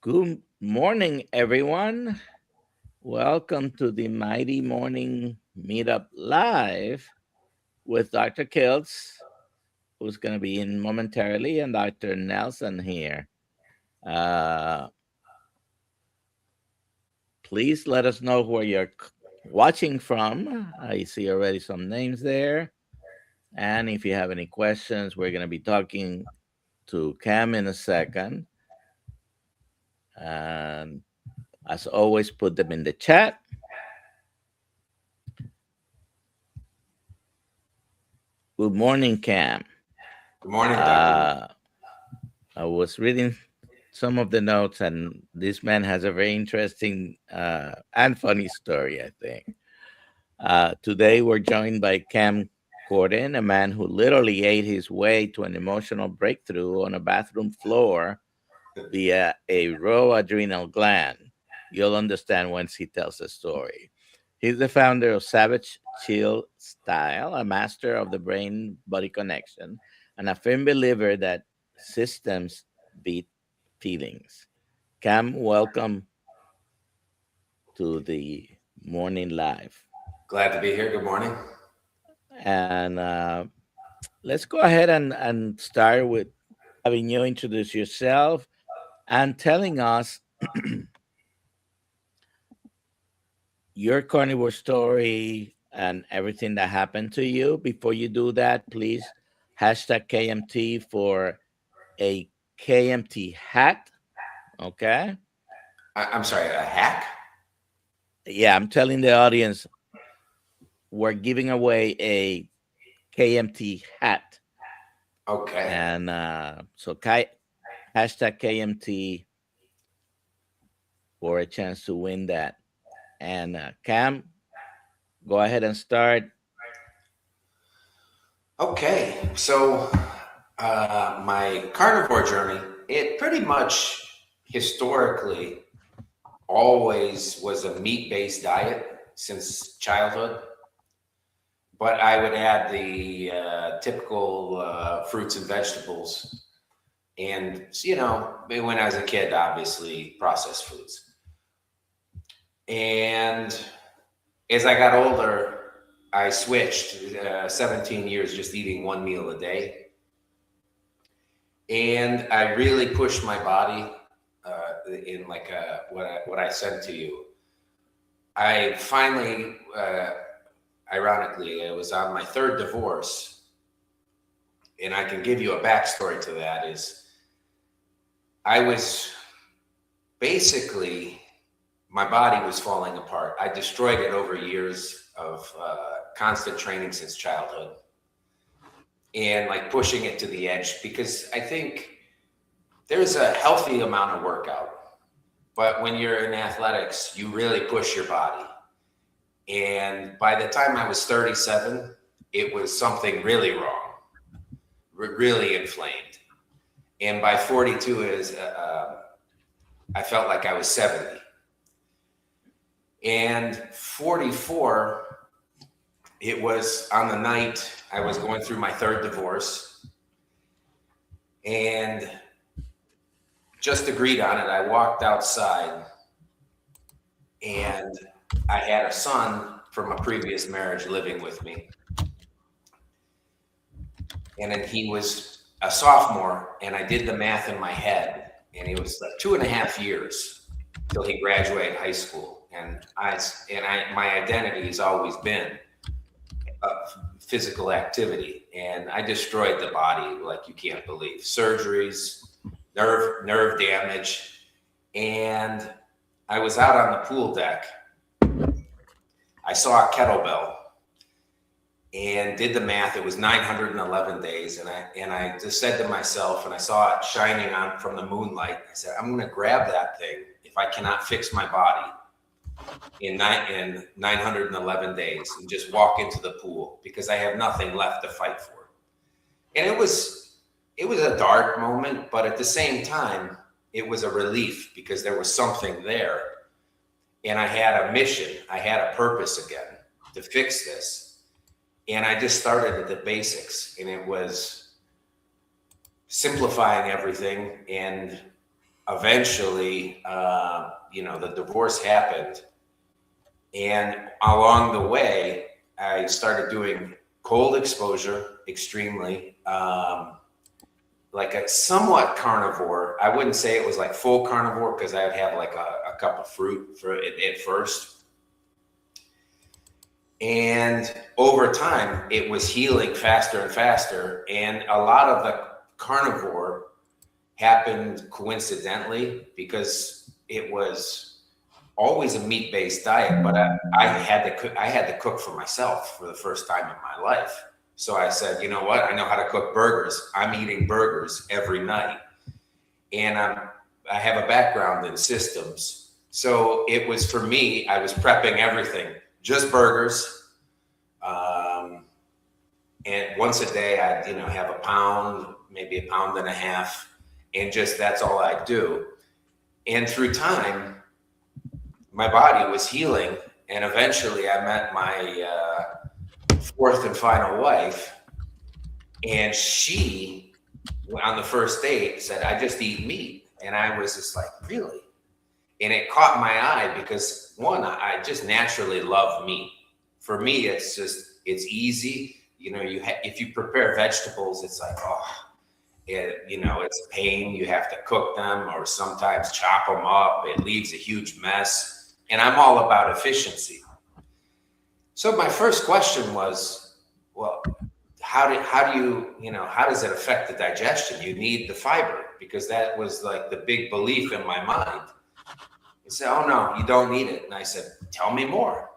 Good morning, everyone. Welcome to the Mighty Morning Meetup Live with Dr. Kiltz, who's going to be in momentarily, and Dr. Nelson here. Uh, please let us know where you're watching from. I see already some names there. And if you have any questions, we're going to be talking to Cam in a second. And as always, put them in the chat. Good morning, Cam. Good morning, Dr. Uh, I was reading some of the notes, and this man has a very interesting and funny story, I think. Today, we're joined by Cam Cordin, a man who literally ate his way to an emotional breakthrough on a bathroom floor via a raw adrenal gland. You'll understand once he tells the story. He's the founder of Savage Chill Style, a master of the brain body connection, and a firm believer that systems beat feelings. Cam, welcome to the morning live. Glad to be here. Good morning. And let's go ahead and start with having you introduce yourself and telling us your carnivore story and everything that happened to you. Before you do that, please hashtag KMT for a KMT hat. Okay. I'm sorry, a hack? Yeah, I'm telling the audience we're giving away a KMT hat. Okay. And hashtag KMT for a chance to win that. And Cam, go ahead and start. Okay. So, my carnivore journey, it pretty much historically always was a meat-based diet since childhood. But I would add the typical fruits and vegetables. And, when I was a kid, obviously processed foods. And as I got older, I switched 17 years just eating one meal a day. And I really pushed my body in like what I said to you. I finally, ironically, it was on my third divorce. And I can give you a backstory to that is I was basically, my body was falling apart. I destroyed it over years of constant training since childhood and like pushing it to the edge because I think there's a healthy amount of workout. But when you're in athletics, you really push your body. And by the time I was 37, it was something really wrong, really inflamed. And by 42, I felt like I was 70. And 44, it was on the night I was going through my third divorce and just agreed on it. I walked outside and I had a son from a previous marriage living with me. And then he was a sophomore and I did the math in my head and it was like 2.5 years till he graduated high school. And my identity has always been physical activity, and I destroyed the body like you can't believe. Surgeries, nerve damage, and I was out on the pool deck. I saw a kettlebell and did the math. It was 911 days, and I just said to myself, and I saw it shining on from the moonlight. I said, I'm going to grab that thing if I cannot fix my body in 911 days and just walk into the pool because I have nothing left to fight for. And it was a dark moment, but at the same time, it was a relief because there was something there. And I had a mission. I had a purpose again to fix this. And I just started at the basics, and it was simplifying everything and eventually, the divorce happened. And along the way, I started doing cold exposure extremely, like a somewhat carnivore. I wouldn't say it was like full carnivore because I would have like a cup of fruit at first. And over time, it was healing faster and faster. And a lot of the carnivore happened coincidentally because it was always a meat-based diet, but I had to cook for myself for the first time in my life. So I said, you know what? I know how to cook burgers. I'm eating burgers every night. And I have a background in systems. So it was, for me, I was prepping everything, just burgers. And once a day I'd, have a pound, maybe a pound and a half. And just, that's all I do. And through time, my body was healing. And eventually I met my fourth and final wife. And she, on the first date, said, I just eat meat. And I was just like, really? And it caught my eye because, one, I just naturally love meat. For me, it's easy. If you prepare vegetables, it's like, it's a pain. You have to cook them or sometimes chop them up. It leaves a huge mess. And I'm all about efficiency. So my first question was, well, how does it affect the digestion? You need the fiber, because that was like the big belief in my mind. He said, oh no, you don't need it. And I said, tell me more.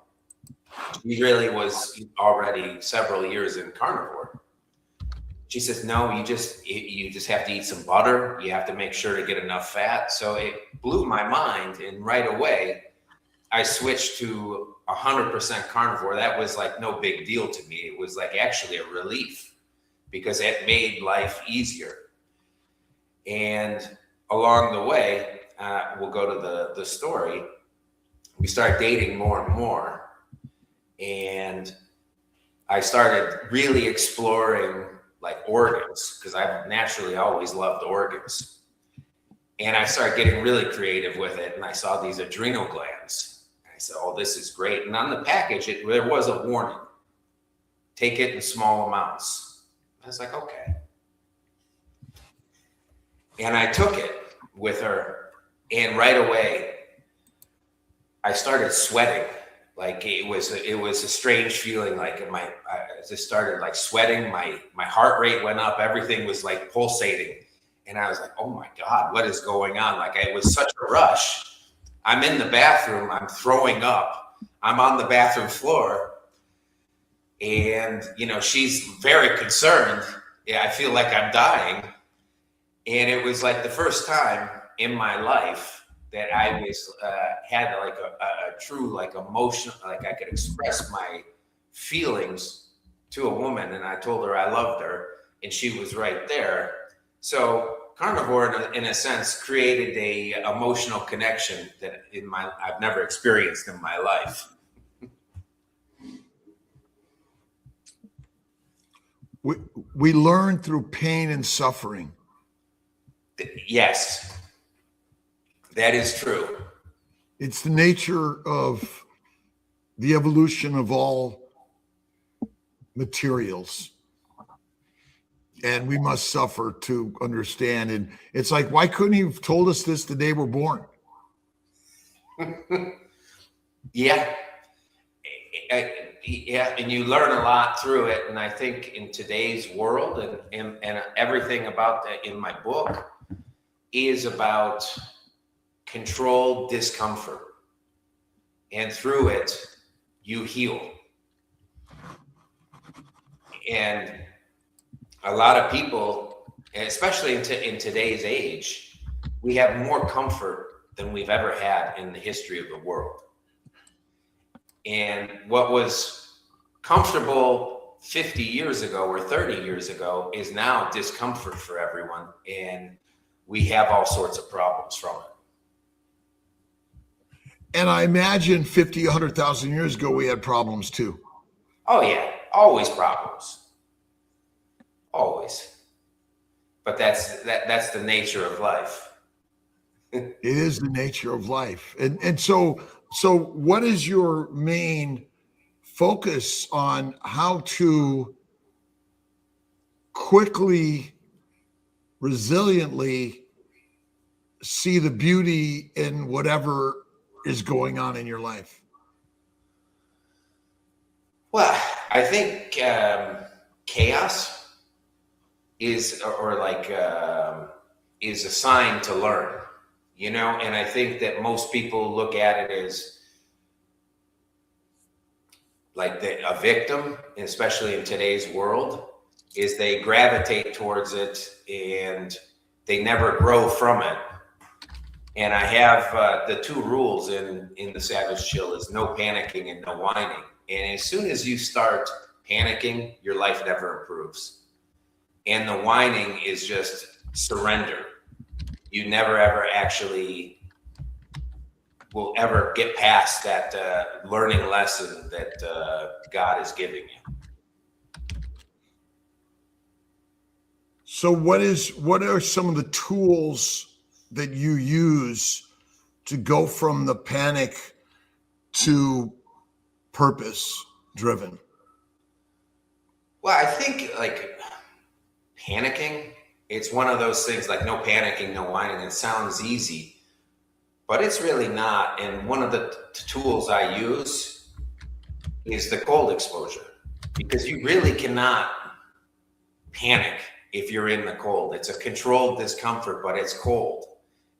He really was already several years in carnivore. She says, no, you just have to eat some butter. You have to make sure to get enough fat. So it blew my mind. And right away, I switched to 100% carnivore. That was like no big deal to me. It was like actually a relief because it made life easier. And along the way, we'll go to the story. We started dating more and more. And I started really exploring like organs, because I've naturally always loved organs. And I started getting really creative with it. And I saw these adrenal glands. And I said, oh, this is great. And on the package, there was a warning. Take it in small amounts. I was like, okay. And I took it with her. And right away, I started sweating. Like it was a strange feeling. Like I just started like sweating. My heart rate went up. Everything was like pulsating. And I was like, oh my God, what is going on? Like it was such a rush. I'm in the bathroom. I'm throwing up. I'm on the bathroom floor. And, she's very concerned. Yeah, I feel like I'm dying. And it was like the first time in my life that I was had like a true like emotion, like I could express my feelings to a woman, and I told her I loved her, and she was right there. So carnivore, in a sense, created a emotional connection that I've never experienced in my life. We learn through pain and suffering. Yes. That is true. It's the nature of the evolution of all materials. And we must suffer to understand. And it's like, why couldn't he have told us this the day we're born? Yeah. Yeah. And you learn a lot through it. And I think in today's world and everything about that in my book is about controlled discomfort, and through it you heal. And a lot of people, especially in today's age, we have more comfort than we've ever had in the history of the world. And what was comfortable 50 years ago or 30 years ago is now discomfort for everyone, and we have all sorts of problems from it. And I imagine 50, 100,000 years ago, we had problems too. Oh yeah, always problems. Always. But that's the nature of life. It is the nature of life. And so what is your main focus on how to quickly, resiliently see the beauty in whatever is going on in your life? Well, I think chaos is, is a sign to learn, and I think that most people look at it as like a victim, especially in today's world, is they gravitate towards it and they never grow from it. And I have the two rules in the Savage Chill is no panicking and no whining. And as soon as you start panicking, your life never improves. And the whining is just surrender. You never ever actually will ever get past that learning lesson that God is giving you. So what are some of the tools that you use to go from the panic to purpose driven? Well, I think like panicking, it's one of those things like no panicking, no whining. It sounds easy, but it's really not. And one of the tools I use is the cold exposure, because you really cannot panic if you're in the cold. It's a controlled discomfort, but it's cold.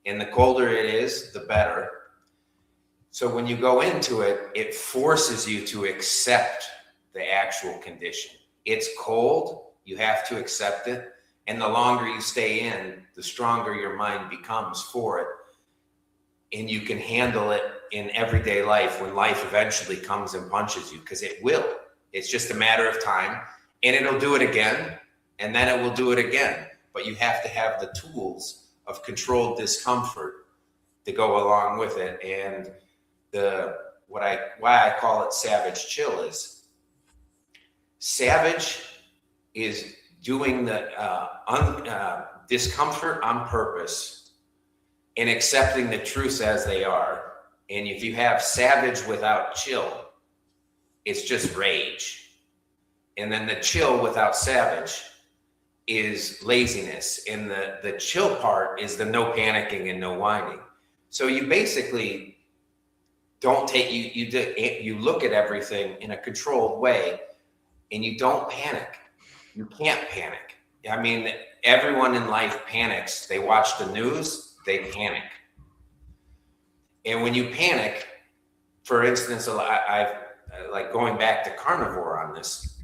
And the colder it is, the better. So when you go into it, it forces you to accept the actual condition. It's cold, you have to accept it. And the longer you stay in, the stronger your mind becomes for it. And you can handle it in everyday life when life eventually comes and punches you, because it will. It's just a matter of time, and it'll do it again, and then it will do it again. But you have to have the tools of controlled discomfort to go along with it. And why I call it Savage Chill is savage is doing the discomfort on purpose and accepting the truths as they are. And if you have savage without chill, it's just rage. And then the chill without savage is laziness. And the chill part is the no panicking and no whining. So you basically don't take, you look at everything in a controlled way, and you don't panic. You can't panic. I mean, everyone in life panics. They watch the news, they panic. And when you panic, for instance, I've like going back to Carnivore on this,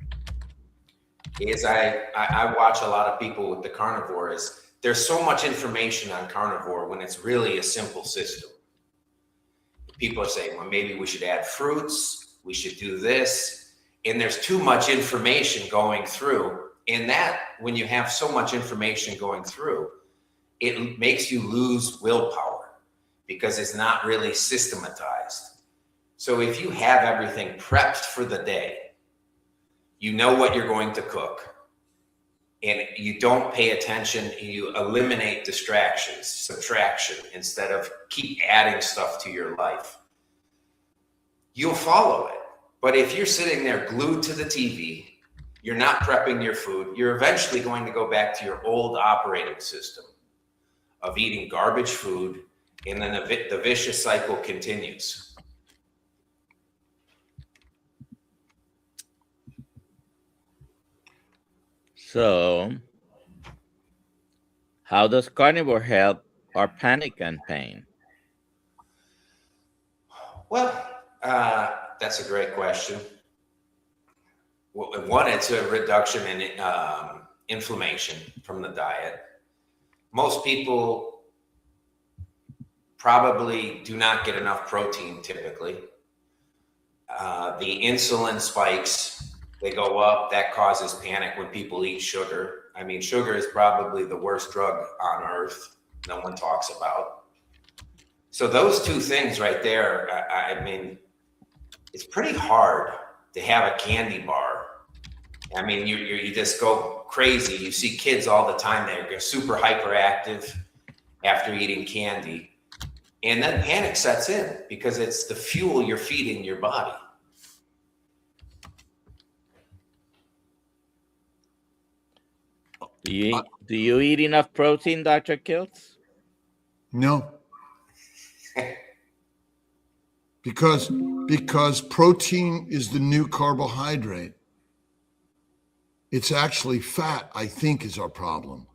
is I watch a lot of people with the Carnivore is there's so much information on Carnivore when it's really a simple system. People are saying, well, maybe we should add fruits, we should do this. And there's too much information going through. And that, when you have so much information going through, it makes you lose willpower because it's not really systematized. So if you have everything prepped for the day, you know what you're going to cook, and you don't pay attention, you eliminate distractions, subtraction, instead of keep adding stuff to your life, you'll follow it. But if you're sitting there glued to the TV, you're not prepping your food, you're eventually going to go back to your old operating system of eating garbage food, and then the vicious cycle continues. So, how does carnivore help our panic and pain? Well, that's a great question. One, it's a reduction in inflammation from the diet. Most people probably do not get enough protein typically. The insulin spikes, they go up. That causes panic when people eat sugar. I mean, sugar is probably the worst drug on earth. No one talks about. So those two things right there, I mean, it's pretty hard to have a candy bar. I mean, you just go crazy. You see kids all the time. They're super hyperactive after eating candy. And then panic sets in because it's the fuel you're feeding your body. Do you eat enough protein, Dr. Kiltz? No. Because protein is the new carbohydrate. It's actually fat, I think, is our problem.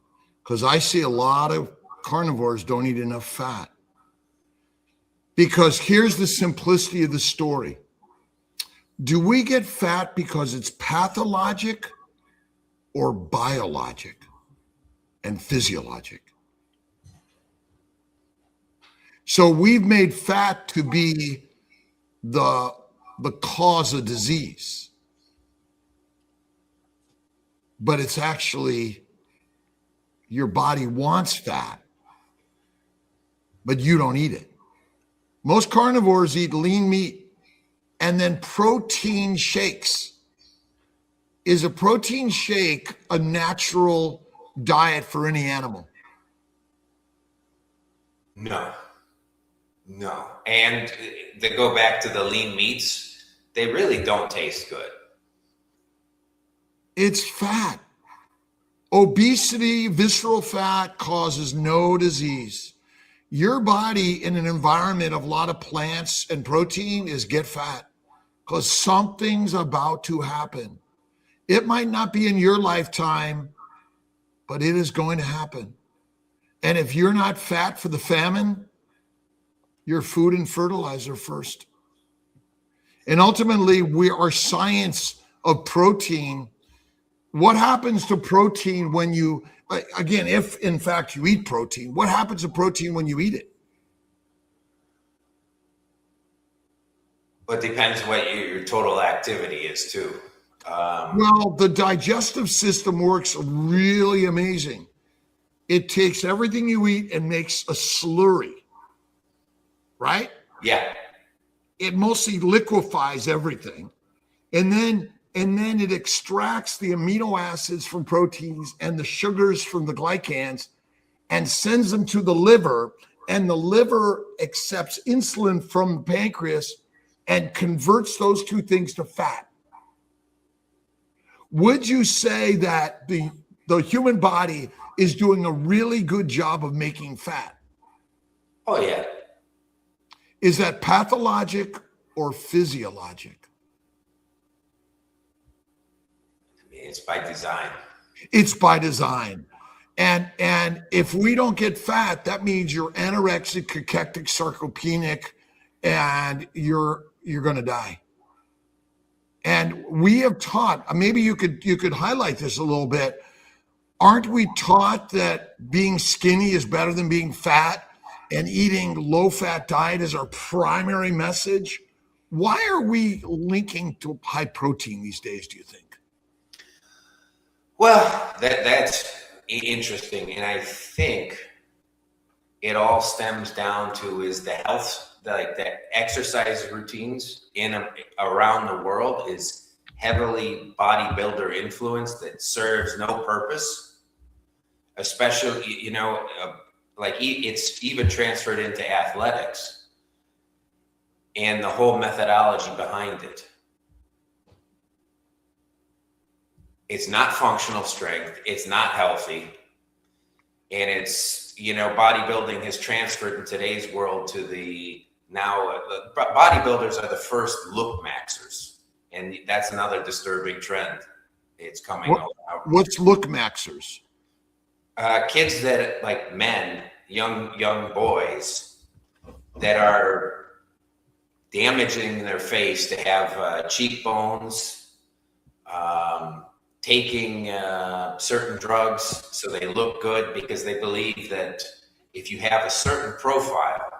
Because I see a lot of carnivores don't eat enough fat. Because here's the simplicity of the story. Do we get fat because it's pathologic or biologic and physiologic? So we've made fat to be the cause of disease. But it's actually your body wants fat, but you don't eat it. Most carnivores eat lean meat and then protein shakes. Is a protein shake a natural diet for any animal? No. And to go back to the lean meats, they really don't taste good. It's fat. Obesity, visceral fat causes no disease. Your body in an environment of a lot of plants and protein is get fat because something's about to happen. It might not be in your lifetime, but it is going to happen. And if you're not fat for the famine, you're food and fertilizer first. And ultimately, our science of protein. What happens to protein when you, again, if in fact you eat protein, what happens to protein when you eat it? But it depends what your total activity is too. Well, the digestive system works really amazing. It takes everything you eat and makes a slurry, right? Yeah. It mostly liquefies everything. And then it extracts the amino acids from proteins and the sugars from the glycans and sends them to the liver. And the liver accepts insulin from the pancreas and converts those two things to fat. Would you say that the human body is doing a really good job of making fat? Oh, yeah. Is that pathologic or physiologic? It's by design. It's by design. And if we don't get fat, that means you're anorexic, cachectic, sarcopenic, and you're going to die. And we have taught, maybe you could highlight this a little bit. Aren't we taught that being skinny is better than being fat and eating low-fat diet is our primary message? Why are we linking to high protein these days, do you think? Well, that's interesting. And I think it all stems down to is the health, like the exercise routines around the world is heavily bodybuilder influenced that serves no purpose, especially, like it's even transferred into athletics and the whole methodology behind it. It's not functional strength. It's not healthy. And it's, bodybuilding has transferred in today's world to bodybuilders are the first look maxers. And that's another disturbing trend. It's coming out. What's look maxers? Kids that like men, young boys that are damaging their face to have cheekbones, taking certain drugs so they look good because they believe that if you have a certain profile,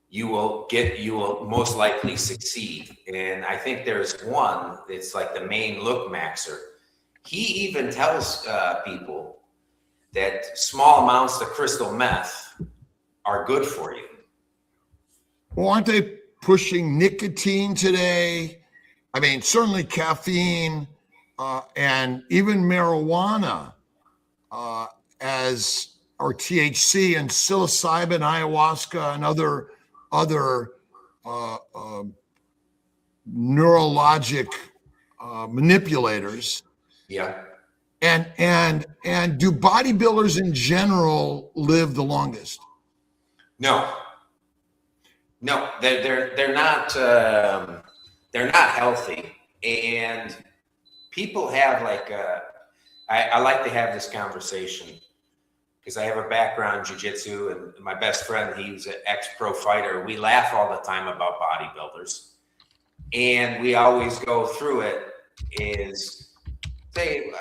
you will most likely succeed. And I think there's one that's like the main look maxer. He even tells people that small amounts of crystal meth are good for you. Well, aren't they pushing nicotine today? I mean, certainly caffeine and even marijuana as or THC and psilocybin, ayahuasca, and other neurologic manipulators. Yeah. And do bodybuilders in general live the longest? No, they're not healthy, and people have like I like to have this conversation because I have a background in jiu-jitsu, and my best friend, he's an ex-pro fighter. We laugh all the time about bodybuilders, and we always go through it is say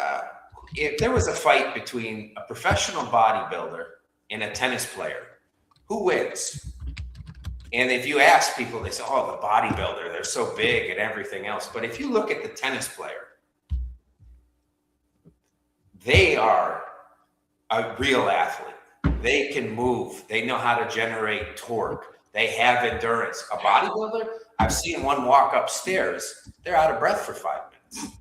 if there was a fight between a professional bodybuilder and a tennis player, who wins? And if you ask people, they say, oh, the bodybuilder, they're so big and everything else. But if you look at the tennis player, they are a real athlete. They can move. They know how to generate torque. They have endurance. A bodybuilder, I've seen one walk upstairs, they're out of breath for 5 minutes.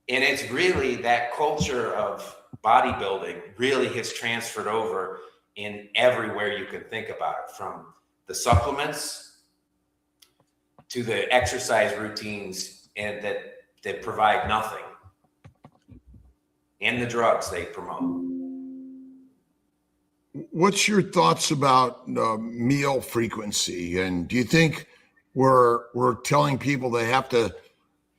And it's really that culture of bodybuilding really has transferred over in everywhere you can think about it, from the supplements to the exercise routines and that provide nothing, and the drugs they promote. What's your thoughts about meal frequency? And do you think we're telling people they have to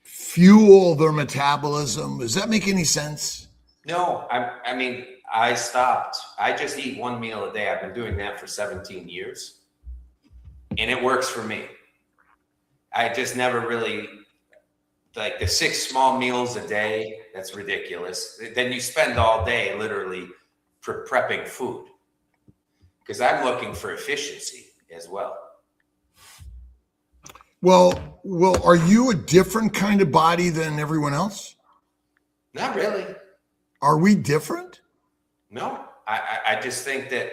fuel their metabolism? Does that make any sense? No, I mean, I stopped. I just eat one meal a day. I've been doing that for 17 years, and it works for me. I just never really, like the 6 small meals a day, that's ridiculous. Then you spend all day literally prepping food, because I'm looking for efficiency as well. Well, are you a different kind of body than everyone else? Not really. Are we different? No, I just think that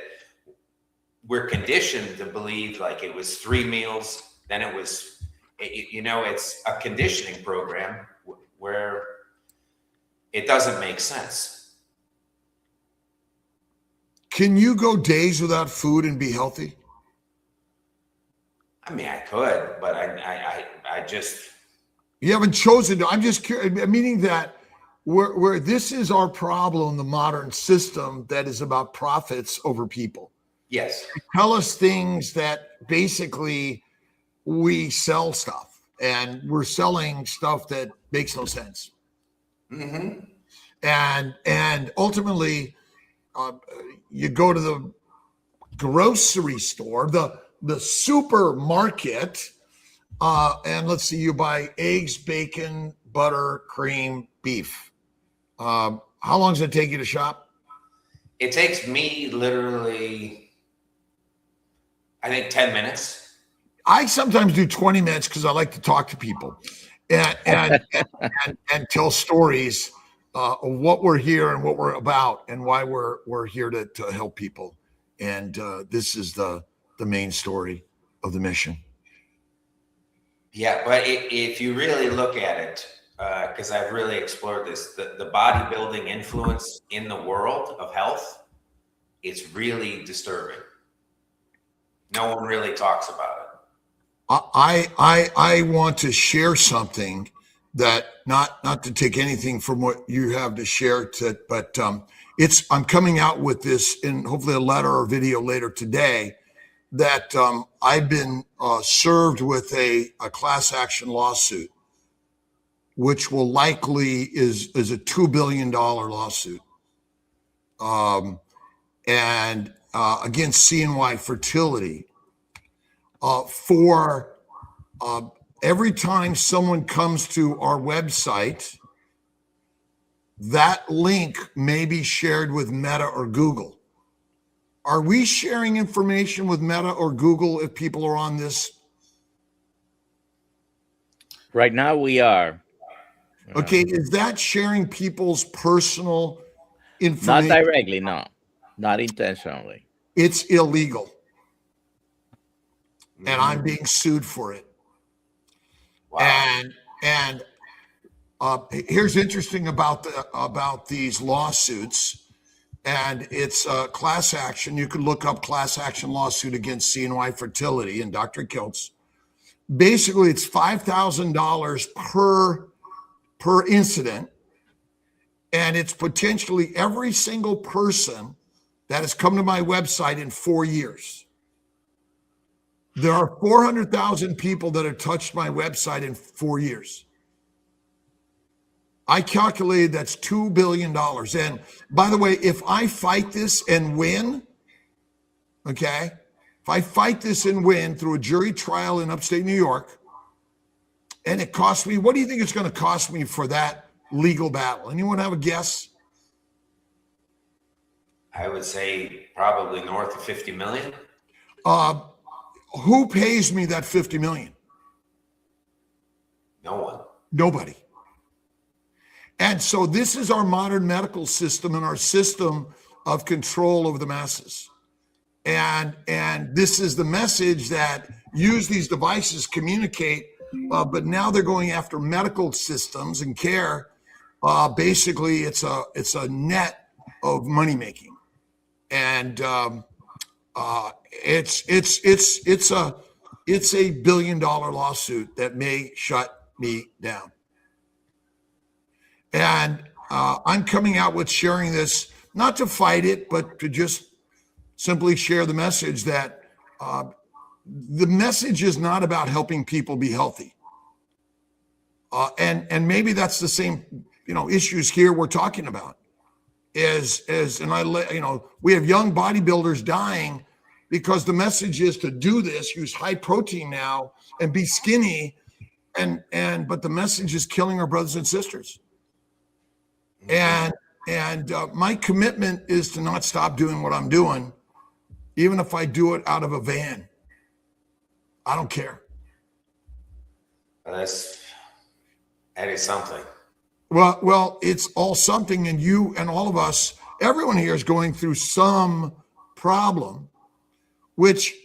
we're conditioned to believe like it was 3 meals, then it was, it's a conditioning program where it doesn't make sense. Can you go days without food and be healthy? I mean, I could, but I just. You haven't chosen to. I'm just curious, meaning that where this is our problem, the modern system that is about profits over people. Yes. Tell us things that basically we sell stuff, and we're selling stuff that makes no sense. Mm-hmm. And ultimately, you go to the grocery store, the supermarket, and let's see, you buy eggs, bacon, butter, cream, beef. How long does it take you to shop? It takes me literally, I think, 10 minutes. I sometimes do 20 minutes because I like to talk to people and tell stories of what we're here and what we're about and why we're here to help people. And this is the main story of the mission. Yeah, but if you really look at it, because I've really explored this, the bodybuilding influence in the world of health, it's really disturbing. No one really talks about it. I want to share something that not to take anything from what you have to share, but I'm coming out with this in hopefully a letter or video later today, that I've been served with a class action lawsuit, which will likely is a $2 billion lawsuit, and against CNY Fertility, for every time someone comes to our website, that link may be shared with Meta or Google. Are we sharing information with Meta or Google if people are on this? Right now we are. Okay, is that sharing people's personal information? Not directly, no. Not intentionally. It's illegal. And I'm being sued for it. Wow. And Here's interesting about these lawsuits, and it's a class action. You can look up class action lawsuit against CNY Fertility and Dr. Kiltz. Basically, it's $5,000 per incident, and it's potentially every single person that has come to my website in 4 years. There are 400,000 people that have touched my website in 4 years. I calculated that's $2 billion. And by the way, if I fight this and win, okay, if I fight this and win through a jury trial in upstate New York, and it costs me, what do you think it's going to cost me for that legal battle? Anyone have a guess? I would say probably north of 50 million. Who pays me that 50 million? No one. Nobody. And so this is our modern medical system and our system of control over the masses. And this is the message that use these devices, communicate, but now they're going after medical systems and care. Basically, it's a net of money making, and it's a $1 billion lawsuit that may shut me down. And I'm coming out with sharing this, not to fight it, but to just simply share the message that the message is not about helping people be healthy. And maybe that's the same, issues here we're we have young bodybuilders dying because the message is to do this, use high protein now and be skinny. But the message is killing our brothers and sisters. And my commitment is to not stop doing what I'm doing, even if I do it out of a van. I don't care. That is something. Well, it's all something, and you and all of us, everyone here is going through some problem, which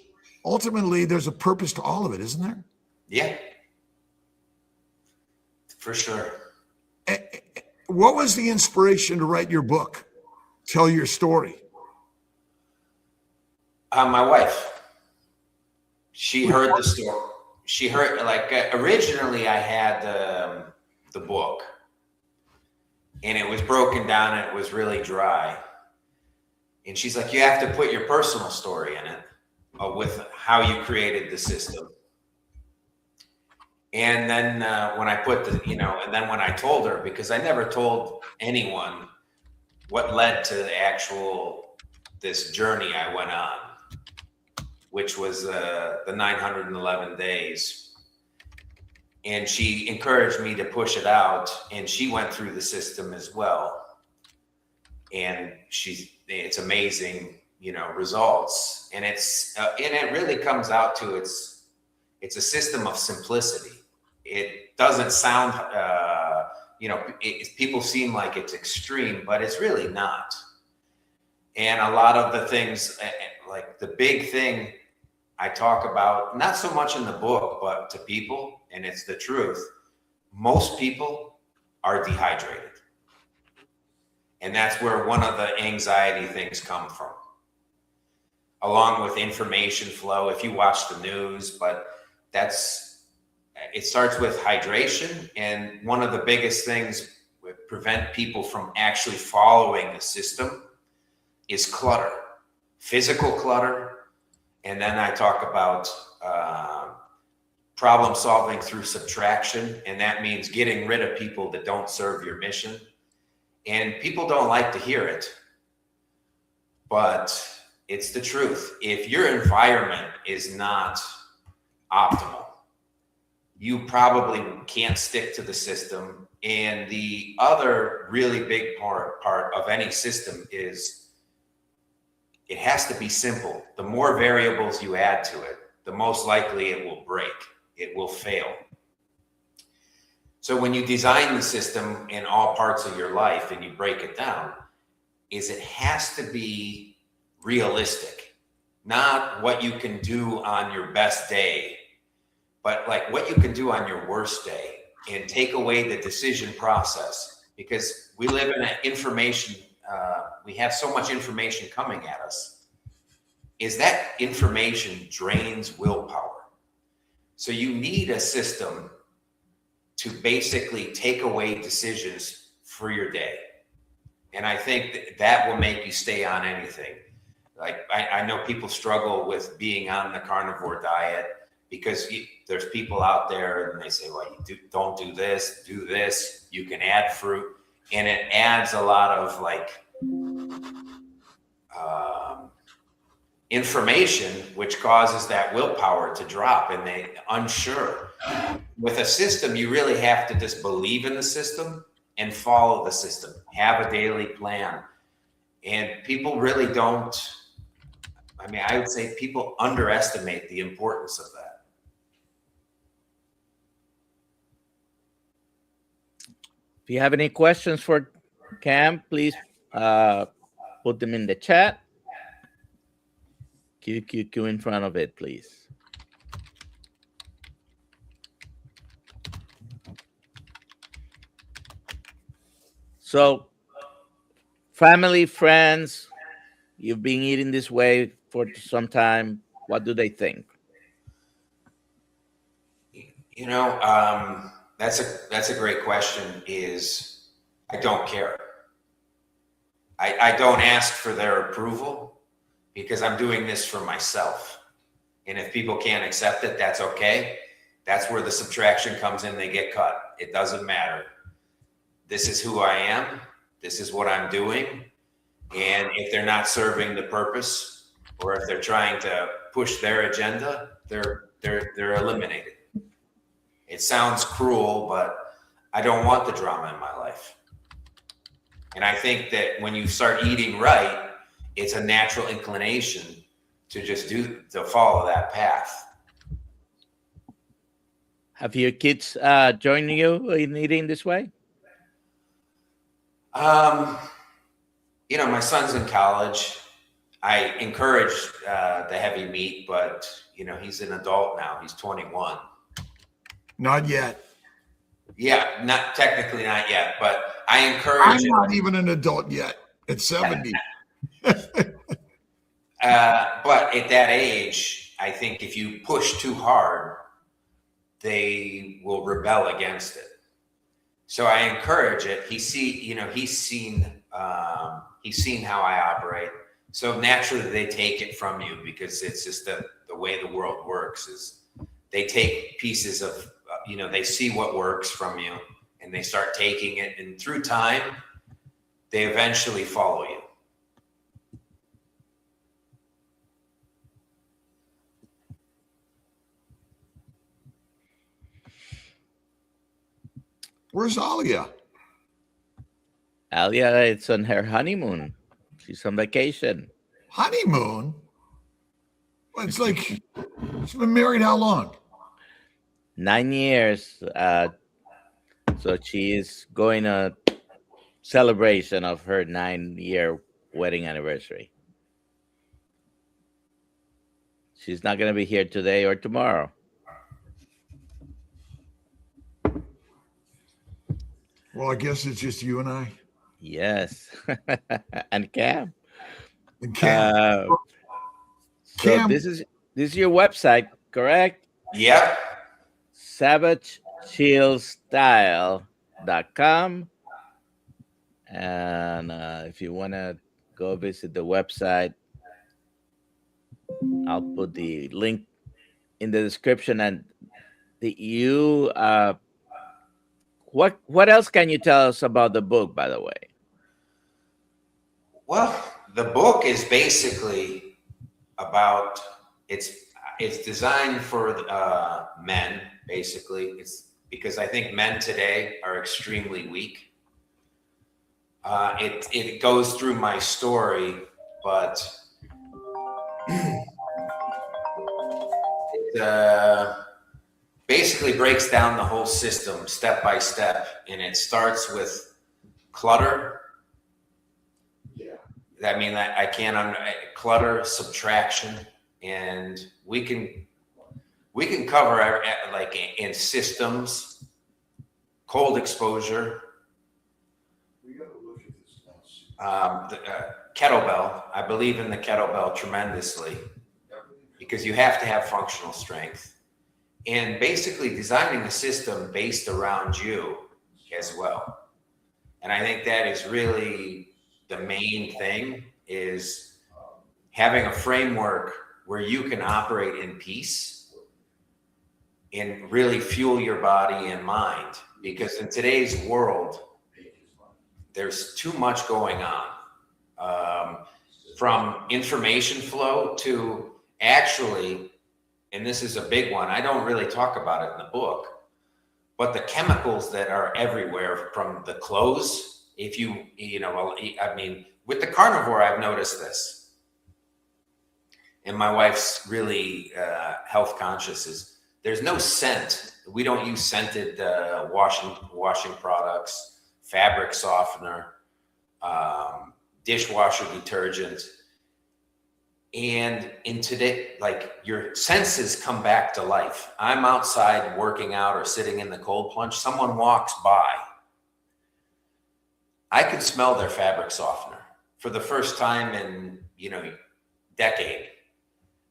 ultimately there's a purpose to all of it, isn't there? Yeah, for sure. What was the inspiration to write your book, tell your story? My wife, she heard the story. She heard, originally I had the book, and it was broken down and it was really dry. And she's like, you have to put your personal story in it with how you created the system. And then when I put and then when I told her, because I never told anyone what led to this journey I went on, which was the 911 days. And she encouraged me to push it out, and she went through the system as well. And it's amazing, results. And it really comes out to it's a system of simplicity. It doesn't sound, people seem like it's extreme, but it's really not. And a lot of the things, like the big thing I talk about, not so much in the book, but to people, and it's the truth, most people are dehydrated. And that's where one of the anxiety things come from, along with information flow, if you watch the news, but it starts with hydration. And one of the biggest things that prevent people from actually following the system is clutter, physical clutter. And then I talk about problem solving through subtraction. And that means getting rid of people that don't serve your mission. And people don't like to hear it, but it's the truth. If your environment is not optimal, you probably can't stick to the system. And the other really big part of any system is it has to be simple. The more variables you add to it, the most likely it will break. It will fail. So when you design the system in all parts of your life and you break it down, it has to be realistic, not what you can do on your best day, but like what you can do on your worst day. and take away the decision process, because we live in an information, we have so much information coming at us, is that information drains willpower. So you need a system to basically take away decisions for your day. And I think that will make you stay on anything. Like I know people struggle with being on the carnivore diet because there's people out there and they say, well, don't do this, you can add fruit. And it adds a lot of like information, which causes that willpower to drop and they unsure. With a system, you really have to just believe in the system and follow the system, have a daily plan. And people really don't, I mean, I would say people underestimate the importance of that. If you have any questions for Cam, please put them in the chat. Q in front of it, please. So, family, friends, you've been eating this way for some time. What do they think? You know, that's a great question. Is I don't care. I don't ask for their approval because I'm doing this for myself. And if people can't accept it, that's okay. That's where the subtraction comes in. They get cut. It doesn't matter. This is who I am. This is what I'm doing. And if they're not serving the purpose, or if they're trying to push their agenda, they're eliminated. It sounds cruel, but I don't want the drama in my life. And I think that when you start eating right, it's a natural inclination to just to follow that path. Have your kids joined you in eating this way? You know, my son's in college. I encourage the heavy meat, but you know, he's an adult now. He's 21. Not yet. Yeah, not technically not yet, but I encourage I'm not even an adult yet at 70. But at that age, I think if you push too hard, they will rebel against it. So I encourage it. He's seen how I operate. So naturally they take it from you because it's just the way the world works is they take pieces of, they see what works from you and they start taking it. And through time, they eventually follow you. Where's Alia? Alia, it's on her honeymoon. She's on vacation. Honeymoon? Well, it's like she's been married how long? 9 years. So she is going a celebration of her 9-year wedding anniversary. She's not going to be here today or tomorrow. Well, I guess it's just you and I. Yes. And Cam. And Cam. So Cam. this is your website, correct? Yep. SavageChillStyle.com. And if you want to go visit the website, I'll put the link in the description. And what else can you tell us about the book, by the way? Well, the book is basically about it's designed for men. Basically, it's because I think men today are extremely weak. It goes through my story, but it basically breaks down the whole system step by step, and it starts with clutter. Yeah, I mean, I can't clutter, subtraction, and we can cover like in systems, cold exposure, the kettlebell. I believe in the kettlebell tremendously because you have to have functional strength, and basically designing a system based around you as well. And I think that is really the main thing, is having a framework where you can operate in peace and really fuel your body and mind. Because in today's world, there's too much going on, from information flow to actually, and this is a big one, I don't really talk about it in the book, but the chemicals that are everywhere from the clothes. If I mean, with the carnivore, I've noticed this, and my wife's really health conscious, is there's no scent. We don't use scented washing products, fabric softener, dishwasher detergent. And in today, like, your senses come back to life. I'm outside working out or sitting in the cold plunge. Someone walks by. I could smell their fabric softener for the first time in, decade.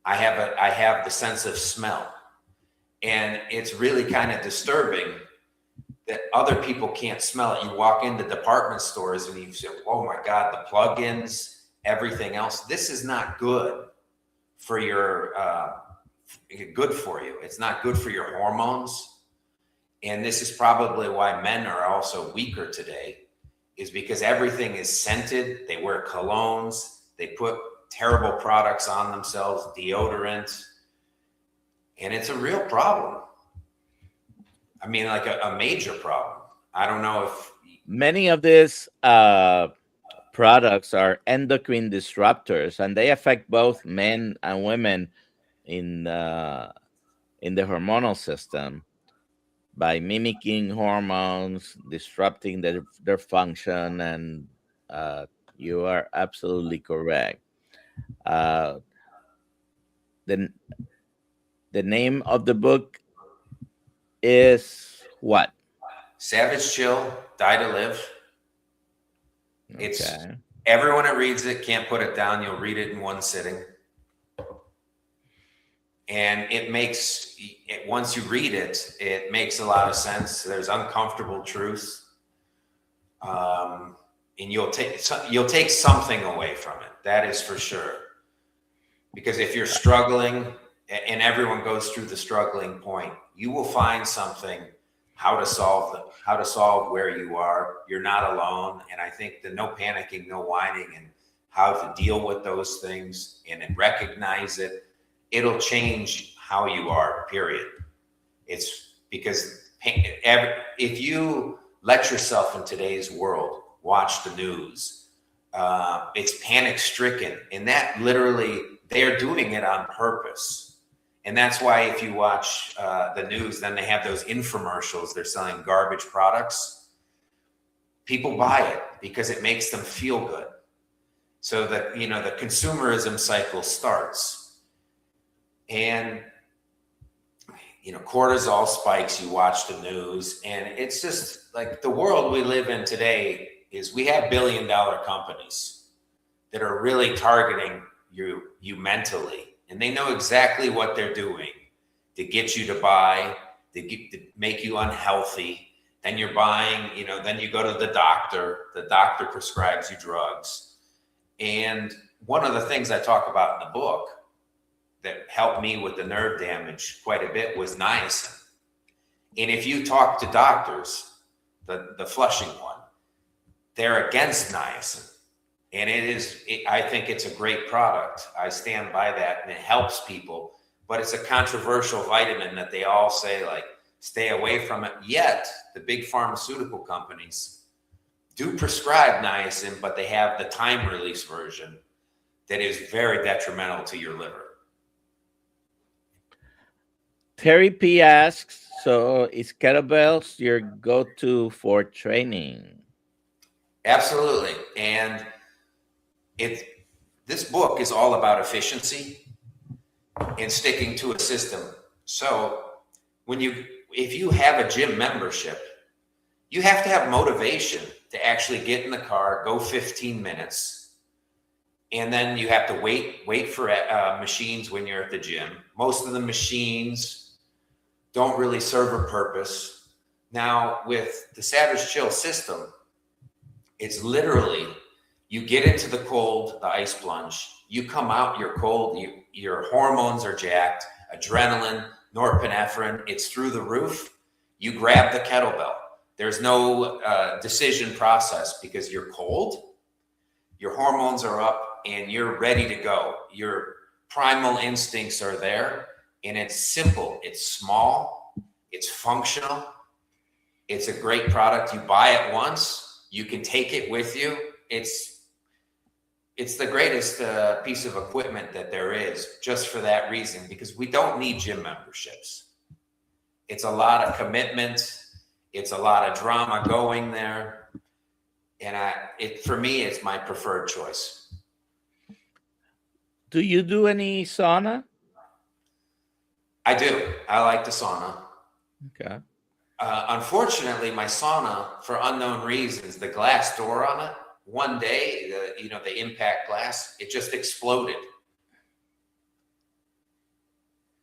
I have the sense of smell, and it's really kind of disturbing that other people can't smell it. You walk into department stores and you say, "Oh my God, the plugins, everything else. This is not good for your good for you. It's not good for your hormones." And this is probably why men are also weaker today, is because everything is scented. They wear colognes, they put terrible products on themselves, deodorant, and it's a real problem. I mean, like a major problem. I don't know if many of these products are endocrine disruptors, and they affect both men and women in the hormonal system by mimicking hormones, disrupting their function. And you are absolutely correct. The name of the book is what? Savage Chill, Die to Live. It's Okay. Everyone that reads it can't put it down. You'll read it in one sitting. And once you read it, it makes a lot of sense. There's uncomfortable truth. And you'll take something away from it. That is for sure. Because if you're struggling, and everyone goes through the struggling point, you will find something, how to solve where you are. You're not alone. And I think the no panicking, no whining, and how to deal with those things and recognize it, it'll change how you are, period. It's because if you let yourself in today's world watch the news, it's panic stricken, and that literally, they're doing it on purpose. And that's why if you watch the news, then they have those infomercials. They're selling garbage products. People buy it because it makes them feel good. So that, the consumerism cycle starts. And, cortisol spikes, you watch the news. And it's just like the world we live in today is we have billion-dollar companies that are really targeting you mentally. And they know exactly what they're doing to get you to buy, to make you unhealthy. Then you're buying, then you go to the doctor prescribes you drugs. And one of the things I talk about in the book that helped me with the nerve damage quite a bit was niacin. And if you talk to doctors, the Flushing one, they're against niacin. And I think it's a great product. I stand by that, and it helps people. But it's a controversial vitamin that they all say, like, stay away from it. Yet, the big pharmaceutical companies do prescribe niacin, but they have the time-release version that is very detrimental to your liver. Terry P. asks, so is kettlebells your go-to for training? Absolutely. And this book is all about efficiency and sticking to a system. So if you have a gym membership, you have to have motivation to actually get in the car, go 15 minutes, and then you have to wait for machines when you're at the gym. Most of the machines don't really serve a purpose. Now, with the Savage Chill system, it's literally, you get into the cold, the ice plunge, you come out, you're cold, your hormones are jacked, adrenaline, norepinephrine, it's through the roof. You grab the kettlebell. There's no decision process because you're cold, your hormones are up, and you're ready to go. Your primal instincts are there, and it's simple. It's small. It's functional. It's a great product. You buy it once. You can take it with you. It's the greatest piece of equipment that there is, just for that reason, because we don't need gym memberships. It's a lot of commitment. It's a lot of drama going there. And for me, it's my preferred choice. Do you do any sauna? I do. I like the sauna. Okay. Unfortunately, my sauna, for unknown reasons, the glass door on it, one day, the impact glass, it just exploded.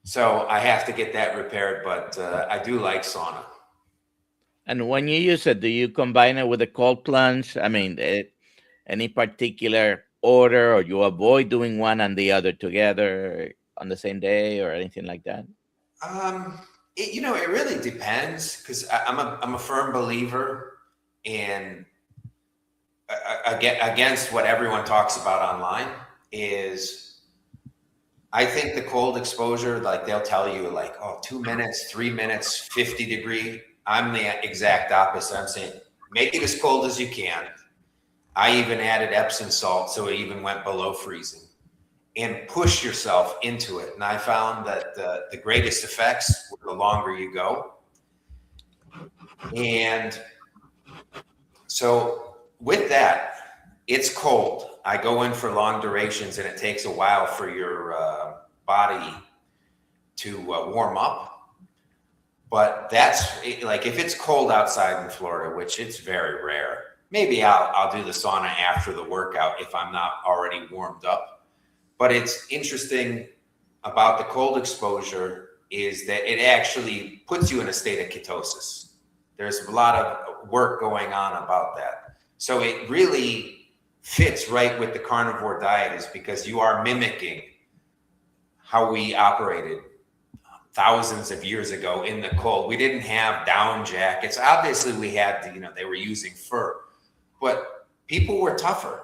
So I have to get that repaired, but I do like sauna. And when you use it, do you combine it with a cold plunge? I mean, any particular order, or you avoid doing one and the other together on the same day, or anything like that? It really depends, because I'm a firm believer in against what everyone talks about online is, I think the cold exposure, like they'll tell you like, 2 minutes, 3 minutes, 50 degree. I'm the exact opposite. I'm saying, make it as cold as you can. I even added Epsom salt, so it even went below freezing, and push yourself into it. And I found that the greatest effects were the longer you go. And so with that, it's cold. I go in for long durations, and it takes a while for your body to warm up. But that's like, if it's cold outside in Florida, which it's very rare, maybe I'll do the sauna after the workout if I'm not already warmed up. But it's interesting about the cold exposure is that it actually puts you in a state of ketosis. There's a lot of work going on about that. So it really fits right with the carnivore diet, is because you are mimicking how we operated thousands of years ago in the cold. We didn't have down jackets. Obviously we had, they were using fur, but people were tougher.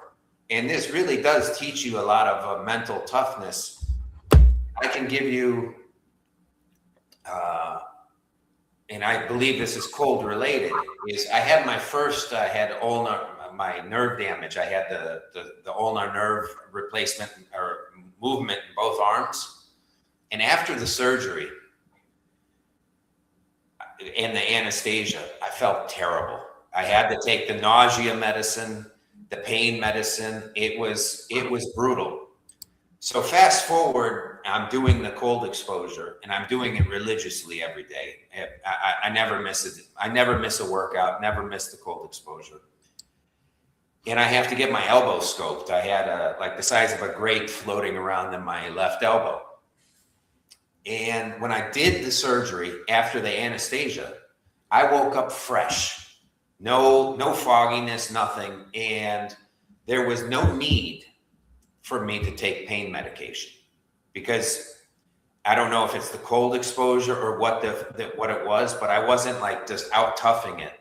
And this really does teach you a lot of mental toughness. I can give you, and I believe this is cold related, is I had my first, I had my nerve damage. I had the ulnar nerve replacement or movement in both arms. And after the surgery and the anesthesia, I felt terrible. I had to take the nausea medicine, the pain medicine. It was brutal. So fast forward, I'm doing the cold exposure, and I'm doing it religiously every day. I never miss it. I never miss a workout, never miss the cold exposure. And I have to get my elbow scoped. I had like the size of a grate floating around in my left elbow. And when I did the surgery after the anesthesia, I woke up fresh, no fogginess, nothing. And there was no need for me to take pain medication, because I don't know if it's the cold exposure or what it was, but I wasn't like just out toughing it.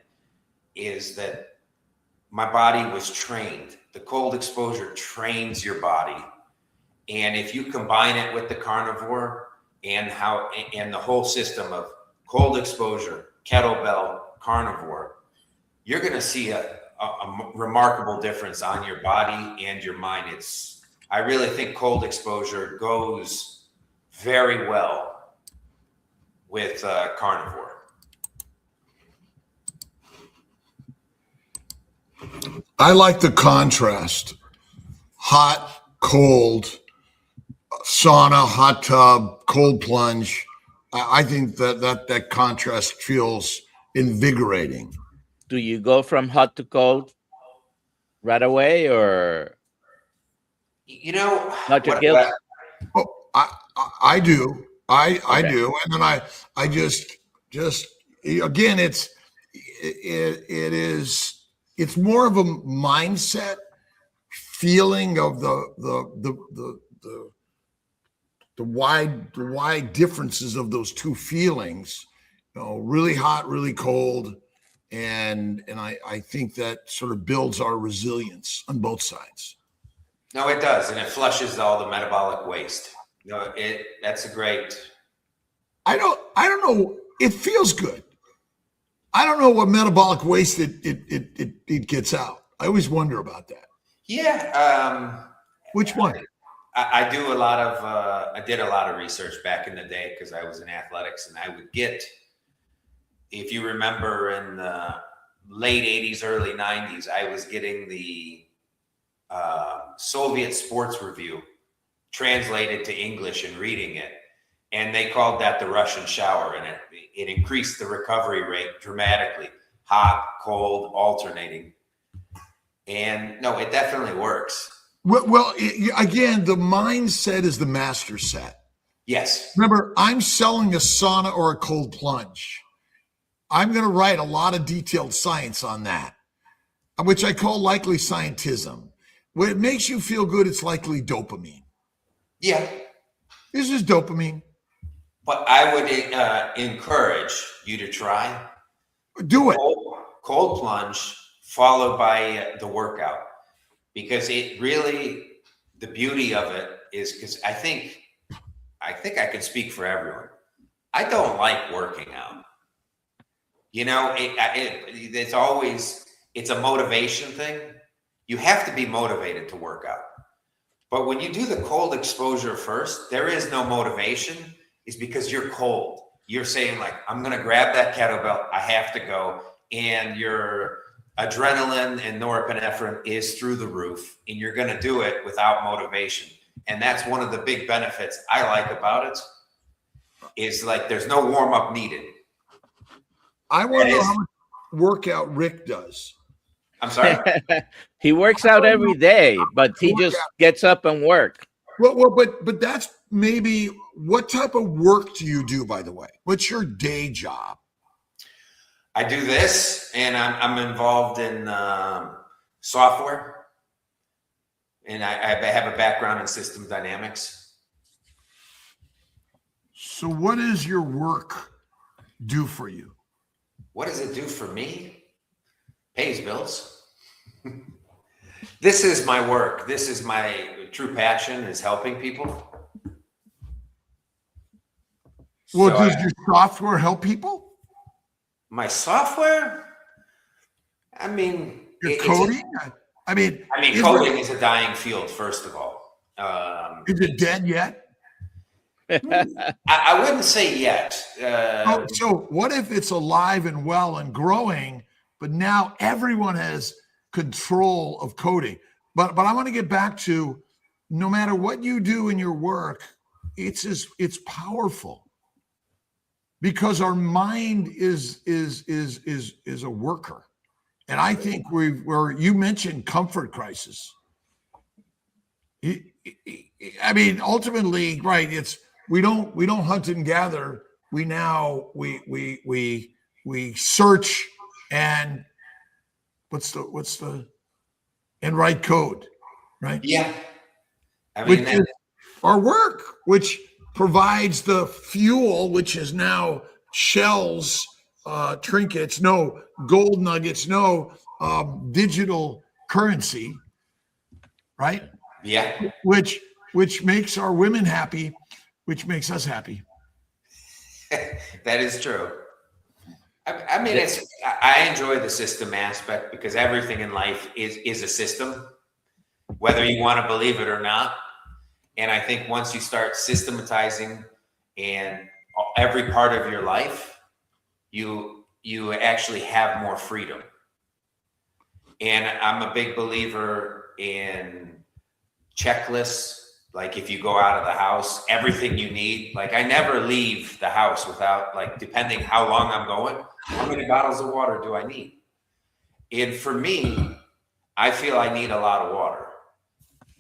Is that my body was trained. The cold exposure trains your body. And if you combine it with the carnivore, and the whole system of cold exposure, kettlebell, carnivore, you're going to see a remarkable difference on your body and your mind. I really think cold exposure goes very well with carnivore. I like the contrast: hot, cold, sauna, hot tub, cold plunge. I think that contrast feels invigorating. do you go from hot to cold right away, or You know Dr. what? Kiltz? Oh, I do. I Okay. do. And then I just again, it's more of a mindset feeling of the wide differences of those two feelings, really hot, really cold. And I think that sort of builds our resilience on both sides. No, it does, and it flushes all the metabolic waste. That's a great. I don't know. It feels good. I don't know what metabolic waste it gets out. I always wonder about that. Yeah. Which one? I do a lot of. I did a lot of research back in the day because I was in athletics, and I would get. If you remember, in the late '80s, early '90s, I was getting the Soviet Sports Review translated to English and reading it. And they called that the Russian shower, and it increased the recovery rate dramatically. Hot, cold, alternating. And no, it definitely works. Well, again, the mindset is the master set. Yes. Remember, I'm selling a sauna or a cold plunge. I'm going to write a lot of detailed science on that, which I call likely scientism. When it makes you feel good, it's likely dopamine. Yeah. This is dopamine. But I would encourage you to try. Do it. Cold plunge followed by the workout, because it really, the beauty of it is, because I think I can speak for everyone. I don't like working out. It's always, it's a motivation thing. You have to be motivated to work out. But when you do the cold exposure first, there is no motivation. Is because you're cold. You're saying, like, I'm going to grab that kettlebell. I have to go. And your adrenaline and norepinephrine is through the roof. And you're going to do it without motivation. And that's one of the big benefits I like about it, is like there's no warm up needed. I want to know how much workout Rick does. I'm sorry? He works out every day, but he just gets up and work. Well, but that's maybe, what type of work do you do, by the way? What's your day job? I do this, and I'm involved in software, and I have a background in system dynamics. So what does your work do for you? What does it do for me? Pays bills. This is my work. This is my true passion, is helping people. Well, does your software help people? My software? I mean, your coding? Coding is a dying field, first of all. Is it dead yet? I wouldn't say yet. So what if it's alive and well and growing, but now everyone has control of coding? But I want to get back to, no matter what you do in your work, it's powerful, because our mind is a worker. And I think where you mentioned comfort crisis. I mean, ultimately, right? It's we don't hunt and gather. We search and and write code, right? Yeah. I mean, which is our work, which provides the fuel, which is now shells, trinkets, no gold nuggets, no digital currency, right? Yeah. Which makes our women happy, which makes us happy. That is true. I mean, I enjoy the system aspect, because everything in life is a system, whether you want to believe it or not. And I think once you start systematizing and every part of your life, you actually have more freedom. And I'm a big believer in checklists. Like, if you go out of the house, everything you need, like, I never leave the house without, like, depending how long I'm going, how many bottles of water do I need? And for me, I feel I need a lot of water,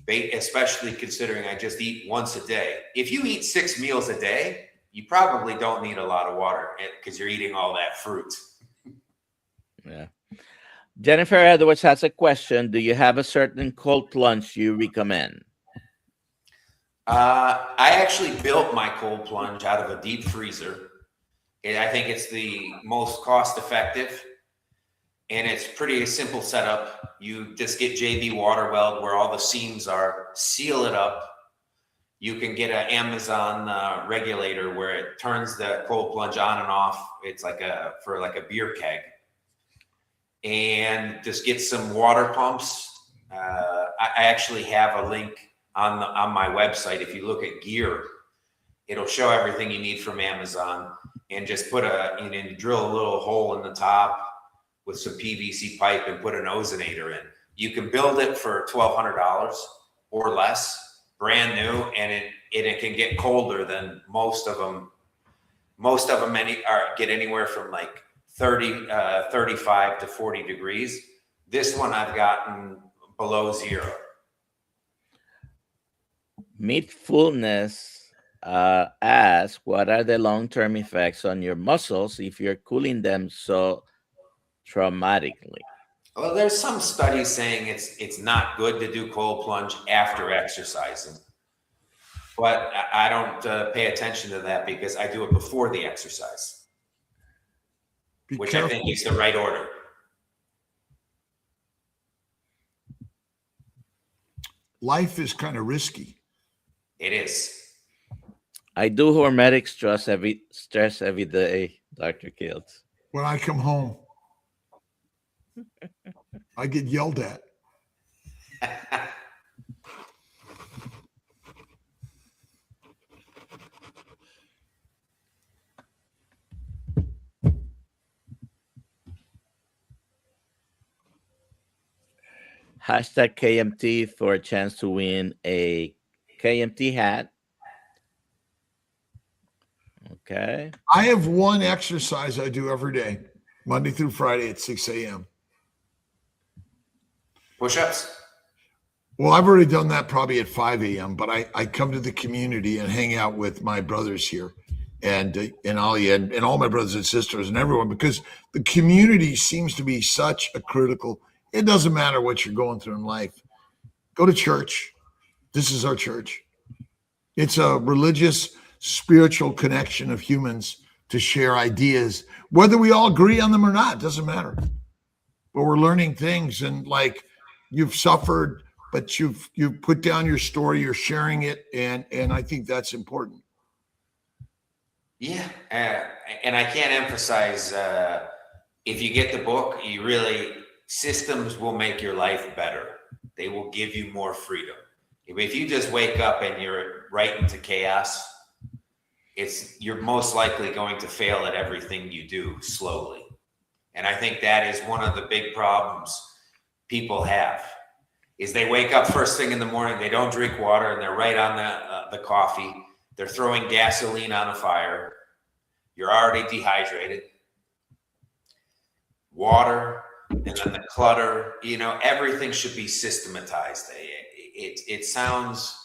especially considering I just eat once a day. If you eat 6 meals a day, you probably don't need a lot of water because you're eating all that fruit. Yeah. Jennifer Edwards has a question. Do you have a certain cold plunge you recommend? I actually built my cold plunge out of a deep freezer. And I think it's the most cost effective. And it's pretty simple setup. You just get JB water weld where all the seams are, seal it up. You can get an Amazon regulator where it turns the cold plunge on and off. It's like for a beer keg. And just get some water pumps. I actually have a link on my website. If you look at gear, it'll show everything you need from Amazon. And just put drill a little hole in the top with some PVC pipe and put an ozonator in. You can build it for $1,200 or less, brand new, and it can get colder than most of them. Most of them get anywhere from like 35 to 40 degrees. This one I've gotten below 0. Meatfulness asks, what are the long-term effects on your muscles if you're cooling them so traumatically? Well, there's some studies saying it's not good to do cold plunge after exercising, but I don't pay attention to that because I do it before the exercise, which I think is the right order. Life is kind of risky. It is. I do hormetic stress every day, Dr. Kiltz. When I come home, I get yelled at. Hashtag KMT for a chance to win a KMT hat. Okay. I have one exercise I do every day, Monday through Friday at 6 a.m. Push-ups? Well, I've already done that probably at 5 a.m., but I come to the community and hang out with my brothers here and Ali and all my brothers and sisters and everyone, because the community seems to be such a critical. It doesn't matter what you're going through in life. Go to church. This is our church. It's a religious, spiritual connection of humans to share ideas, whether we all agree on them or not, doesn't matter. But we're learning things, and like you've suffered, but you've put down your story, you're sharing it, and I think that's important. Yeah, and I can't emphasize, if you get the book, systems will make your life better. They will give you more freedom. If you just wake up and you're right into chaos, you're most likely going to fail at everything you do slowly. And I think that is one of the big problems people have, is they wake up first thing in the morning, they don't drink water, and they're right on the coffee. They're throwing gasoline on a fire. You're already dehydrated. Water, and then the clutter, everything should be systematized. It sounds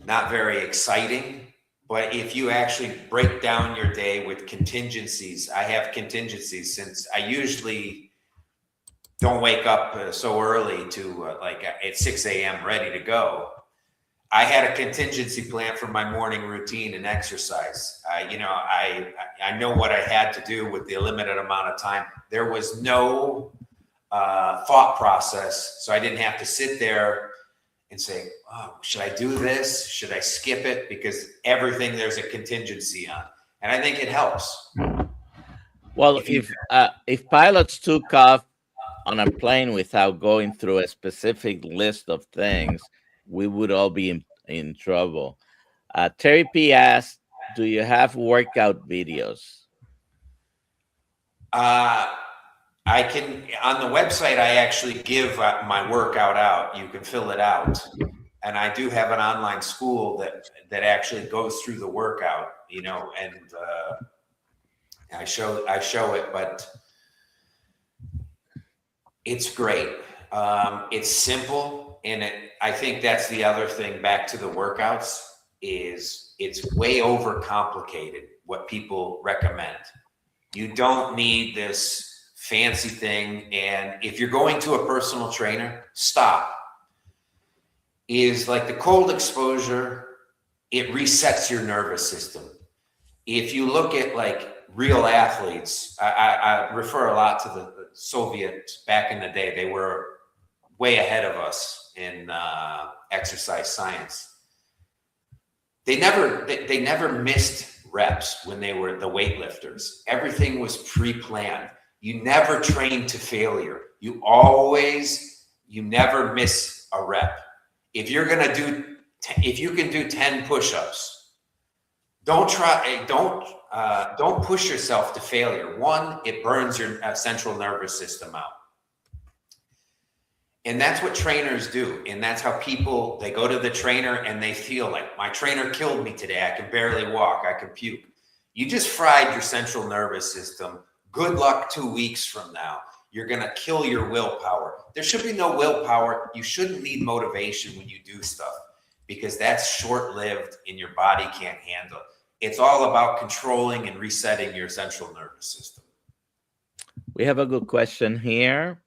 not very exciting, but if you actually break down your day with contingencies, I have contingencies since I usually don't wake up so early to at 6 a.m. ready to go. I had a contingency plan for my morning routine and exercise. I know what I had to do with the limited amount of time. There was no thought process, so I didn't have to sit there and say, "Oh, should I do this? Should I skip it?" Because everything there's a contingency on, and I think it helps. Well, if pilots took off on a plane without going through a specific list of things, we would all be in trouble. Terry P asked, do you have workout videos? I can, on the website, I actually give my workout out. You can fill it out. And I do have an online school that actually goes through the workout, and I show it, but It's great. It's simple, and I think that's the other thing. Back to the workouts, is it's way overcomplicated what people recommend. You don't need this fancy thing, and if you're going to a personal trainer, stop. Is like the cold exposure, it resets your nervous system. If you look at like real athletes, I refer a lot to the Soviets back in the day. They were way ahead of us in exercise science. They never missed reps when they were the weightlifters. Everything was pre-planned. You never trained to failure. You never miss a rep. If you're gonna do, if you can do 10 push-ups, don't push yourself to failure. One, it burns your central nervous system out. And that's what trainers do. And that's how people, they go to the trainer and they feel like, my trainer killed me today. I can barely walk. I can puke. You just fried your central nervous system. Good luck 2 weeks from now. You're going to kill your willpower. There should be no willpower. You shouldn't need motivation when you do stuff, because that's short-lived and your body can't handle. It's all about controlling and resetting your central nervous system. We have a good question here.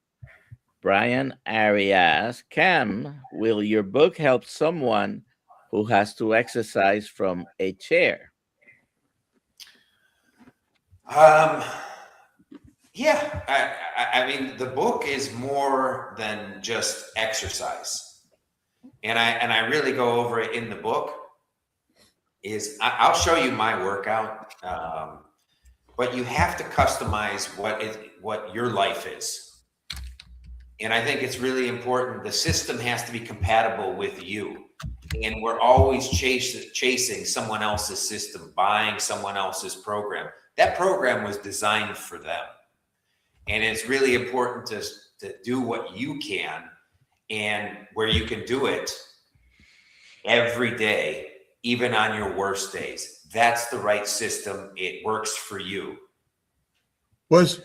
Brian Arias, Cam, will your book help someone who has to exercise from a chair? Yeah, I mean, the book is more than just exercise. And I really go over it in the book. I'll show you my workout, but you have to customize what your life is. And I think it's really important. The system has to be compatible with you. And we're always chasing someone else's system, buying someone else's program. That program was designed for them. And it's really important to do what you can, and where you can do it every day, even on your worst days. That's the right system. It works for you. Was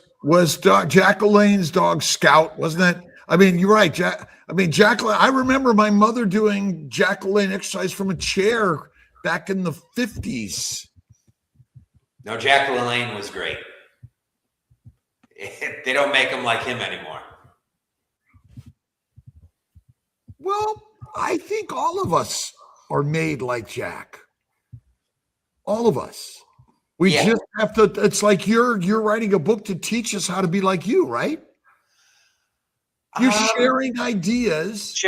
Jack LaLanne's dog Scout? Wasn't that? I mean, you're right. Jack LaLanne. I remember my mother doing Jack LaLanne exercise from a chair back in the 50s. No, Jack LaLanne was great. They don't make them like him anymore. Well, I think all of us are made like Jack. All of us. We just have to. It's like you're writing a book to teach us how to be like you, right? You're sharing ideas.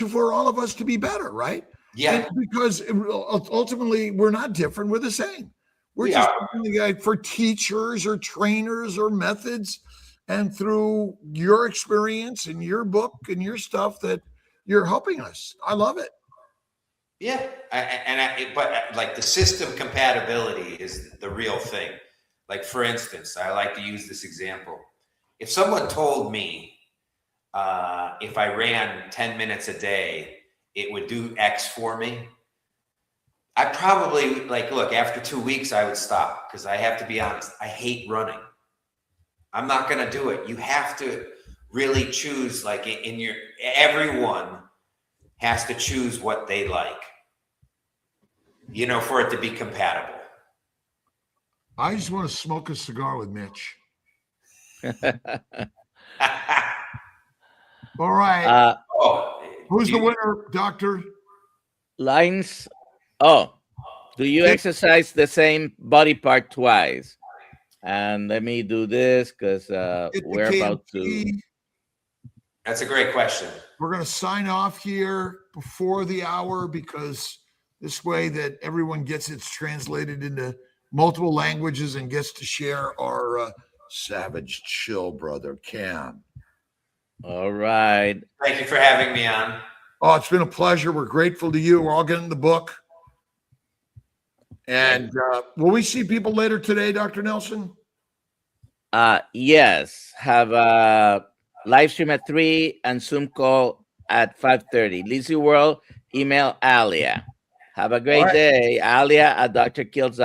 For all of us to be better, right? Yeah. And because ultimately we're not different. We're the same. We're just for teachers or trainers or methods, and through your experience and your book and your stuff that you're helping us. I love it. Yeah, but like the system compatibility is the real thing. Like, for instance, I like to use this example. If someone told me if I ran 10 minutes a day, it would do X for me, I'd probably look, after 2 weeks, I would stop, because I have to be honest. I hate running. I'm not going to do it. You have to really choose, everyone has to choose what they like, for it to be compatible. I just want to smoke a cigar with Mitch. All right. Who's the winner, Doctor? Lines. Oh, do you exercise the same body part twice? And let me do this, because we're about to. That's a great question. We're going to sign off here before the hour, because this way that everyone gets it translated into multiple languages and gets to share our savage chill brother, Cam. All right. Thank you for having me on. Oh, it's been a pleasure. We're grateful to you. We're all getting the book. And will we see people later today, Dr. Nelson? Yes. Have a live stream at 3 and Zoom call at 5:30. Lizzie World, email Alia. Have a great day. Alia at DrKiltz.